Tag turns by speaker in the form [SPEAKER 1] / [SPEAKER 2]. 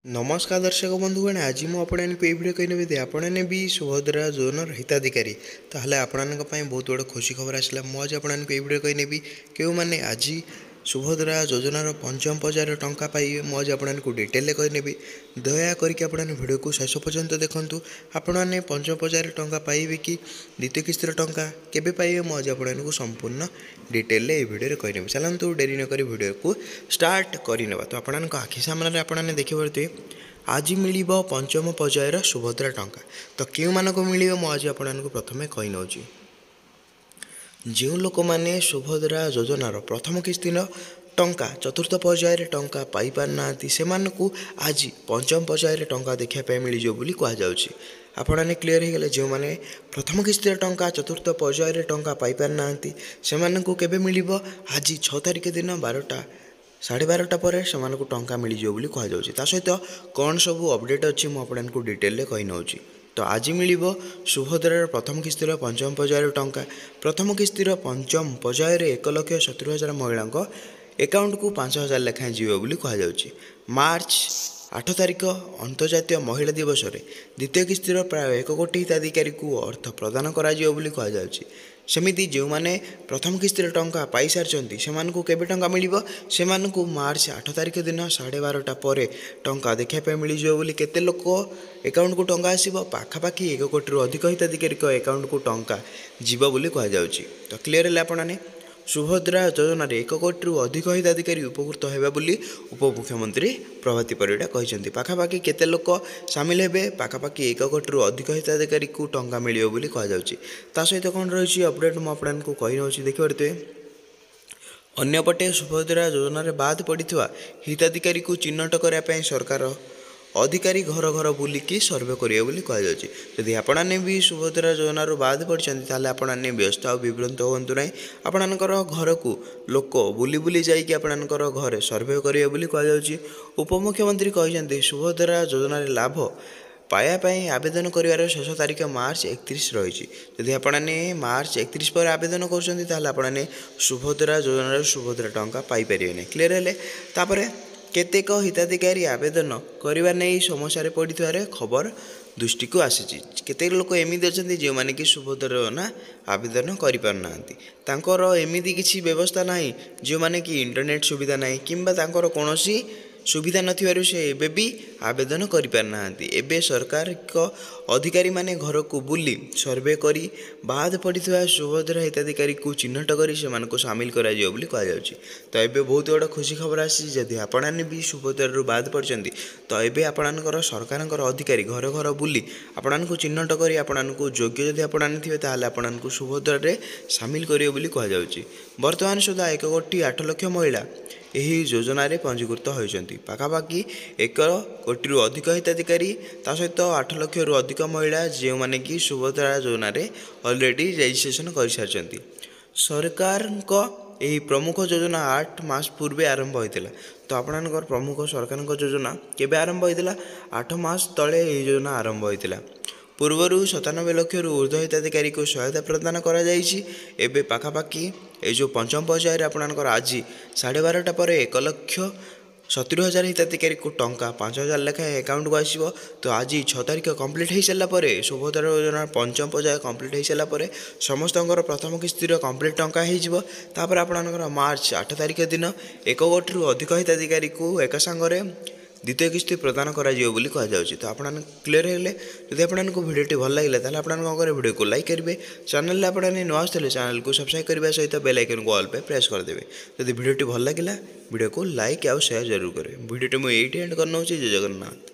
[SPEAKER 1] नमस्कार दर्शक बंधुगण आज मुझे भिडियो कही नेबी आपने भी सुभद्रा योजनार हिताधिकारी ताहले आपण बहुत बड़ खुशी खबर आसला। मुझे आपको भिडियो कही नेबी क्यों मैंने आज सुभद्रा योजनार पंचम पर्यायर टंका पाइबे मुझे आपको डिटेल कही नेबी। दयाकोरी आप भिडियो को शेष पर्यंत देखूँ आपने पंचम पर्यायर टंका पाइबे कि द्वितीय किस्तर टंका केबे पाइबे मुझे आपको संपूर्ण डिटेल ये भिडियो कही नेबी। चलतु डेरी नक भिडियो को स्टार्ट करने तो आपण आखि सामने आपने देखिपे आज मिल पंचम पर्यायर सुभद्रा टंका तो क्यों मानक मिल मुझे आपको प्रथम कही नौ जो लोक मैंने सुभद्रा योजनार प्रथम किस्तिर टंका चतुर्थ पर्यायर टंका पाई पारना से आज पंचम पर्यायर टंका देखापी मिल बोली कहुच्छी। आपने क्लीयर हो गले जो मैंने प्रथम किस्तिर टंका चतुर्थ पर्यायर टंका पाई पारना से केबे मिल आज 6 तारिख दिन 12टा 12:30 पर से टंका मिल बोली कहुच्छी। सहित कौन सब अपडेट अच्छी मुझे डिटेल कही नौ तो आज मिल सुभद्रार प्रथम किस्तिर पंचम पर्यायर टंका प्रथम किस्तिर पंचम पर्यायर 1,70,000 महिला एकाउंट को 5,000 लेखाएं जीव बोली कहुच्छी। मार्च 8 तारिख अंतर्जातीय महिला दिवस में द्वितीय किस्तिर प्राय 1 कोटी हिताधिकारी को अर्थ प्रदान करा कहुच्छी। सेमिति जो मैंने प्रथम किस्तिर टंका पाई सारी से केबे टंका मिल से मार्च 8 तारिख दिन 12:30 पर टंका देखापी मिल बोली केते लोक एकाउंट को टंका आसो पाखापाखि 1 कोटी अधिक हिताधिकारी एकाउंट को टंका जीव बोली कहुच्छी। तो क्लीयर है आपने सुभद्रा योजन 1 कोटी अधिक हिताधिकारी उपकृत होगा बोली उपमुख्यमंत्री प्रभाती परिड़ा कहते पाखापाखि केते लोक सामिल हे पाखापाखि 1 कोटी अधिक हिताधिकारी को टंका मिल बोली कहुच्छी। सहित कौन रही अपडेट मुझे कही नौ देखिए अन्यपटे सुभद्रा योजन बाद पड़ा हिताधिकारी को चिन्हट करने सरकार अधिकारी घर घर बुलिकी सर्वे करेंगे बोली कहुच्छी। जदि आपने भी सुभद्रा योजन बाद पड़ते आपने व्यस्त आ विभ्रांत हूँ ना आपणकर घर को लोक बुली बुली जाकि आपणकर घर सर्वे करेंगे बोली कहुच्छी। उपमुख्यमंत्री कहते सुभद्रा योजन लाभ पायापाई आवेदन कर शेष तारीख मार्च 31 रही। जदि आपने मार्च 31 पर आवेदन कर सुभद्रा योजन सुभद्रा टंका पाइपर नहीं। क्लीयर है केतेक हिताधिकारी आवेदन करने नहीं समस्या पड़े खबर दृष्टि को आसी केते लोक एमती अच्छा जो मैंने कि सुभद्रा योजना आवेदन कर एमती किसी व्यवस्था ना जो मैंने कि इंटरनेट सुविधा ना कि कौन सुविधा नथिबारु से एबे भी आवेदन करि पारना एबे सरकार को अधिकारी माने घर को बुली सर्वे करी बाद पड़ता सुभद्रा हिताधिकारी को चिन्हट करी से मानको शामिल करा जियो बोली कहा जाउची। तो एबे बहुत बड़ा खुशी खबर आसी जदि आपने भी सुभद्रा बाद पड़चंदी तो एबे आपणकर सरकारकर अधिकारी घर घर बुली आपको चिन्हट करी आपको योग्य जदि आपने थे ताहले आपको सुभद्रा रे शामिल करियो बोली कहा जाउची। वर्तमान सुधा 1 कोटी 8 लाख महिला यही योजना पंजीकृत होती पाखापाखि 1 कोटी अधिक हिताधिकारी सहित 8 लाख अधिक महिला जो मैंने कि सुभद्रा योजना ऑलरेडी रजिस्ट्रेशन कर सारी सरकार यही प्रमुख योजना 8 मास पूर्व आरंभ होता। तो आपणकर प्रमुख सरकार योजना केबे आरंभ होता 8 मास तले योजना आरंभ होता। पूर्वर 97 लाख ऊर्ध्व हिताधिकारी को सहायता प्रदान कर पाखापाखि ये जो पंचम पर्यायर आपणकर आज 12:30 पर 1,70,000 हिताधिकारी को टंका 5,000 लेखाएं अकाउंट को आसो। तो आज 6 तारिख कंप्लीट हो सारापर सुभद्रा योजना पंचम पर्याय कंप्लीट हो सारापर समस्त प्रथम किस्तिर कंप्लीट टंका होपर आपणकर मार्च 8 तारिख दिन 1 कोटी अधिक हिताधिकारी को एक सांगे द्वितीय किस्ती प्रदान करा बोली कहुच्छी। तो आप क्लीयर है जब आपको भिडियो भल लगे तो आप भिडियो को लाइक करेंगे चैनल आपने नुआ आसते चैनल को सब्सक्राइब करने सहित बेल आइकन को ऑल पे प्रेस करदे। जब भिडियो भल लगे भिडियो को लाइक आउ शेयर जरूर करेंगे। भिडियो मुझे एंड करना जय जगन्नाथ।